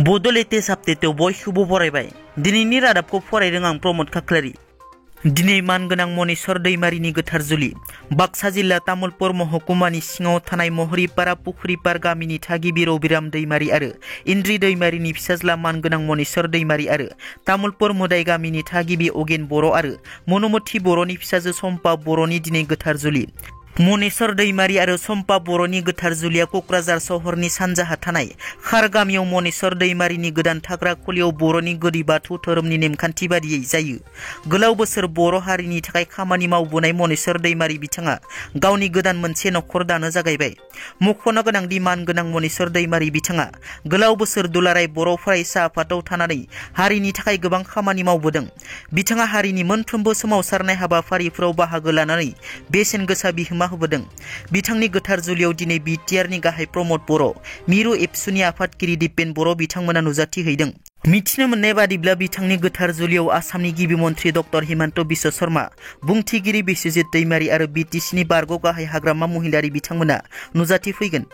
बड'लेटेस्ट आपडेटआव बयखौबो बरायबाय। दिनैनि रादाबखौ फरायदों आं प्रमद खाख्लारि। दिनै मानगोनां मनेस्वर दैमारिनि गोथार जुलि। बाक्सा जिल्ला तामुलपुर महकुमानि सिङाव थानाय महरीपारा पुखुरीपार गामिनि थागिबि रबिराम दैमारि आरो इन्द्रि दैमारिनि फिसाज्ला मानगोनां मनेस्वर दैमारि आरो तामुलपुर मोदाय गामिनि थागिबि अगेन बर' आरो मनुमति बर'नि फिसाजो सम्पा बर'नि दिनै गोथार जुलि। मनेस्वर दैमारि आरो सम्पा बर'नि गोथार जुलिया क'क्राझार सहरनि सानजाहा थानाय खार गामियाव मनेस्वर दैमारिनि गोदान थाग्रा खुलियाव बर'नि गोदै बाथौ धोरोमनि नेमखान्थि बादियै जायो। गोलाव बोसोर बर' हारिनि थाखाय खामानि मावबोनाय मनेस्वर दैमारि बिथाङा गावनि गोदान मोनसे नखर दानो जागायबाय। मख'नो गोनांदि मानगोनां मनेस्वर दैमारि बिथाङा गोलाव बोसोर दुलाराय बर' फरायसा आफादाव थानानै हारिनि थाखाय गोबां खामानि मावबोदों। बिथाङा हारिनि मोनफ्रोमबो सोमावसारनाय हाबाफारिफोराव बाहागो लानानै बेसेन गोसा बिहोमा होबोदों। बिथांनि गोथार जुलियाव दिनै बिटिआरनि गाहाय प्रमद बर', मिरु एबसुनि आफादगिरि दिपेन बर' बिथांमोना नुजाथि हैदों। मिथिनो मोननाय बादिब्ला बिथांनि गोथार जुलियाव आसामनि गिबि मन्थ्रि डक्टर हिमन्त बिश्व शर्मा, बुंथिगिरि बिस्वजित दैमारि आरो बिटिसिनि बारग' गाहाय हाग्रामा महिलारि बिथांमोना नुजाथि फैगोन।